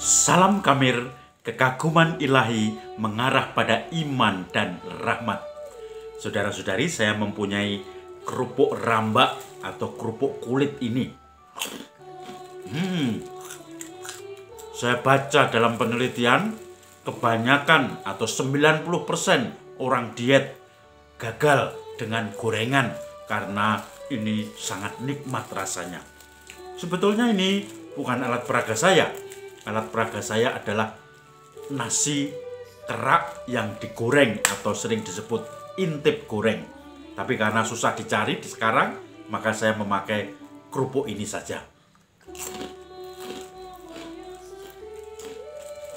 Salam Kamir, kekaguman ilahi mengarah pada iman dan rahmat. Saudara-saudari, saya mempunyai kerupuk rambak atau kerupuk kulit ini. Saya baca dalam penelitian, kebanyakan atau 90% orang diet gagal dengan gorengan karena ini sangat nikmat rasanya. Sebetulnya ini bukan alat peraga saya. Alat peraga saya adalah nasi kerak yang digoreng atau sering disebut intip goreng. Tapi karena susah dicari di sekarang, maka saya memakai kerupuk ini saja.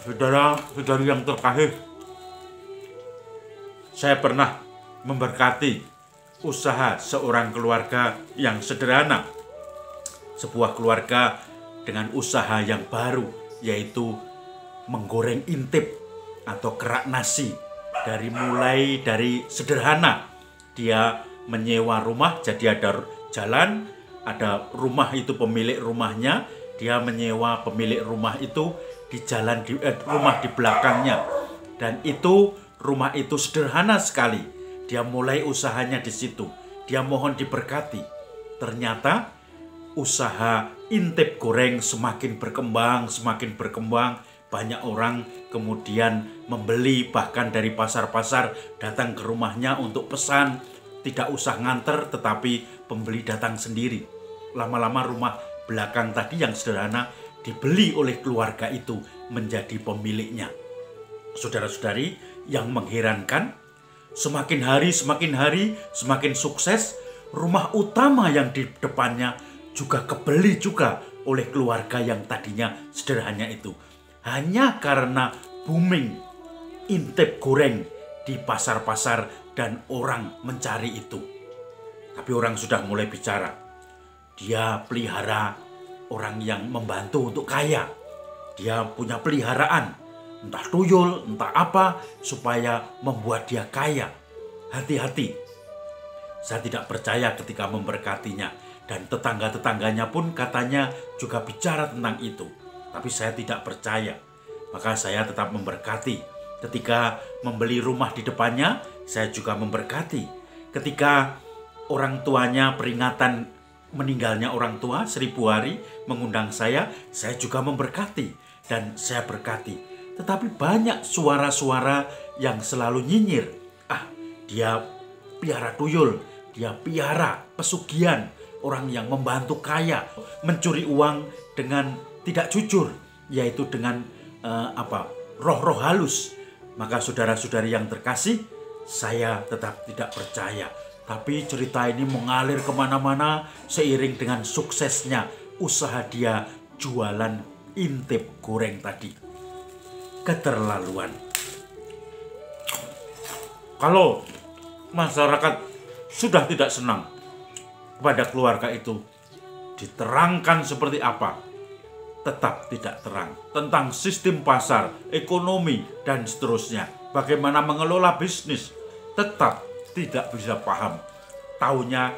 Saudara-saudari yang terkasih, saya pernah memberkati usaha seorang keluarga yang sederhana. Sebuah keluarga dengan usaha yang baru, yaitu menggoreng intip atau kerak nasi. Mulai dari sederhana, dia menyewa rumah, jadi ada jalan, ada rumah itu pemilik rumahnya, dia menyewa pemilik rumah itu di jalan rumah di belakangnya, dan itu rumah itu sederhana sekali. Dia mulai usahanya di situ, dia mohon diberkati. Ternyata usaha intip goreng semakin berkembang, banyak orang kemudian membeli, bahkan dari pasar-pasar datang ke rumahnya untuk pesan, tidak usah nganter tetapi pembeli datang sendiri. Lama-lama rumah belakang tadi yang sederhana dibeli oleh keluarga itu menjadi pemiliknya. Saudara-saudari, yang mengherankan, semakin hari semakin sukses, rumah utama yang di depannya juga kebeli juga oleh keluarga yang tadinya sederhana itu. Hanya karena booming intip goreng di pasar-pasar dan orang mencari itu. Tapi orang sudah mulai bicara. Dia pelihara orang yang membantu untuk kaya. Dia punya peliharaan, entah tuyul, entah apa, supaya membuat dia kaya. Hati-hati. Saya tidak percaya ketika memberkatinya. Dan tetangga-tetangganya pun katanya juga bicara tentang itu. Tapi saya tidak percaya. Maka saya tetap memberkati. Ketika membeli rumah di depannya, saya juga memberkati. Ketika orang tuanya peringatan meninggalnya orang tua 1000 hari mengundang saya juga memberkati. Dan saya berkati. Tetapi banyak suara-suara yang selalu nyinyir. Dia piara tuyul, dia piara pesugihan. Orang yang membantu kaya, mencuri uang dengan tidak jujur, yaitu dengan roh-roh halus. Maka saudara-saudari yang terkasih, saya tetap tidak percaya. Tapi cerita ini mengalir kemana-mana seiring dengan suksesnya usaha dia jualan intip goreng tadi. Keterlaluan. Kalau masyarakat sudah tidak senang kepada keluarga itu, diterangkan seperti apa, tetap tidak terang tentang sistem pasar, ekonomi, dan seterusnya. Bagaimana mengelola bisnis, tetap tidak bisa paham. Taunya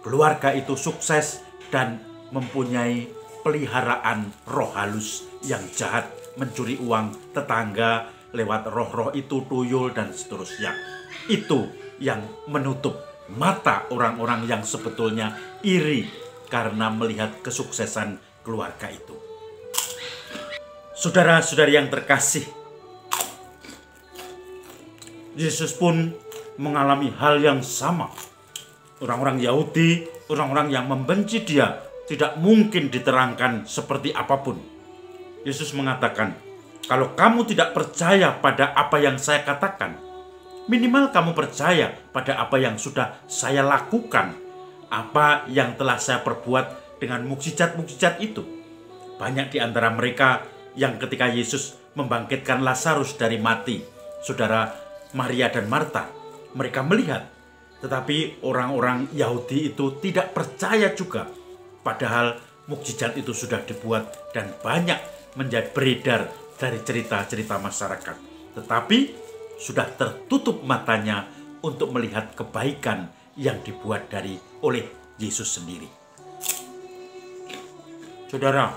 keluarga itu sukses dan mempunyai peliharaan roh halus yang jahat, mencuri uang tetangga lewat roh-roh itu, tuyul, dan seterusnya. Itu yang menutup mata orang-orang yang sebetulnya iri karena melihat kesuksesan keluarga itu. Saudara-saudari yang terkasih, Yesus pun mengalami hal yang sama. Orang-orang Yahudi, orang-orang yang membenci dia, tidak mungkin diterangkan seperti apapun. Yesus mengatakan, kalau kamu tidak percaya pada apa yang saya katakan, minimal kamu percaya pada apa yang sudah saya lakukan, apa yang telah saya perbuat dengan mukjizat-mukjizat itu. Banyak di antara mereka yang ketika Yesus membangkitkan Lazarus dari mati, saudara Maria dan Marta, mereka melihat. Tetapi orang-orang Yahudi itu tidak percaya juga. Padahal mukjizat itu sudah dibuat dan banyak menjadi beredar dari cerita-cerita masyarakat. Tetapi sudah tertutup matanya untuk melihat kebaikan yang dibuat oleh Yesus sendiri. Saudara,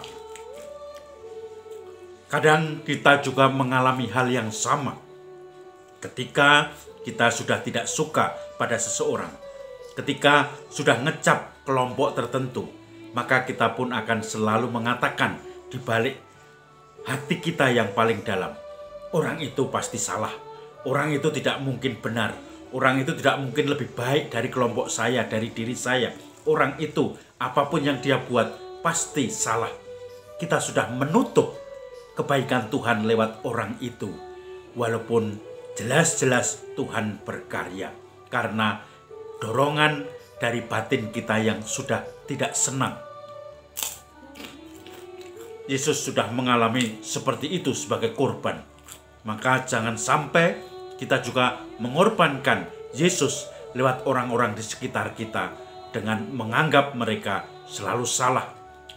Kadang kita juga mengalami hal yang sama. Ketika kita sudah tidak suka pada seseorang, ketika sudah ngecap kelompok tertentu, maka kita pun akan selalu mengatakan di balik hati kita yang paling dalam, orang itu pasti salah, orang itu tidak mungkin benar, orang itu tidak mungkin lebih baik dari kelompok saya, dari diri saya. Orang itu apapun yang dia buat pasti salah. Kita sudah menutup kebaikan Tuhan lewat orang itu, walaupun jelas-jelas Tuhan berkarya, karena dorongan dari batin kita yang sudah tidak senang. Yesus sudah mengalami seperti itu sebagai korban. Maka jangan sampai kita juga mengorbankan Yesus lewat orang-orang di sekitar kita dengan menganggap mereka selalu salah,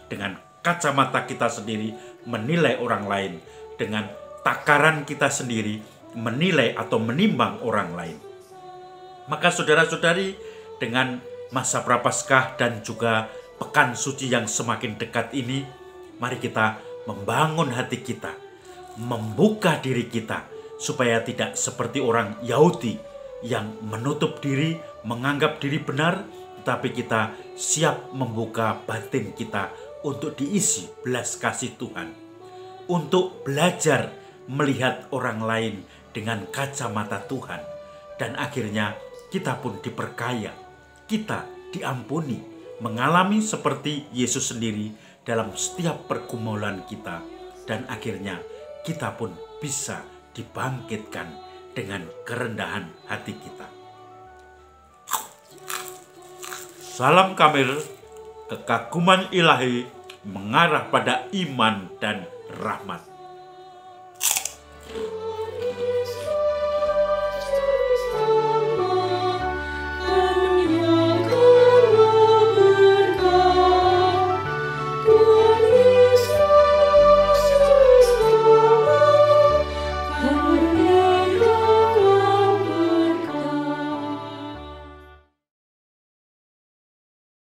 dengan kacamata kita sendiri menilai orang lain, dengan takaran kita sendiri menilai atau menimbang orang lain. Maka saudara-saudari, dengan masa Prapaskah dan juga pekan suci yang semakin dekat ini, mari kita membangun hati kita, membuka diri kita, supaya tidak seperti orang Yahudi yang menutup diri, menganggap diri benar, tetapi kita siap membuka batin kita untuk diisi belas kasih Tuhan, untuk belajar melihat orang lain dengan kacamata Tuhan, dan akhirnya kita pun diperkaya, kita diampuni, mengalami seperti Yesus sendiri dalam setiap pergumulan kita, dan akhirnya kita pun bisa dibangkitkan dengan kerendahan hati kita. Salam Kamil, kekaguman ilahi mengarah pada iman dan rahmat.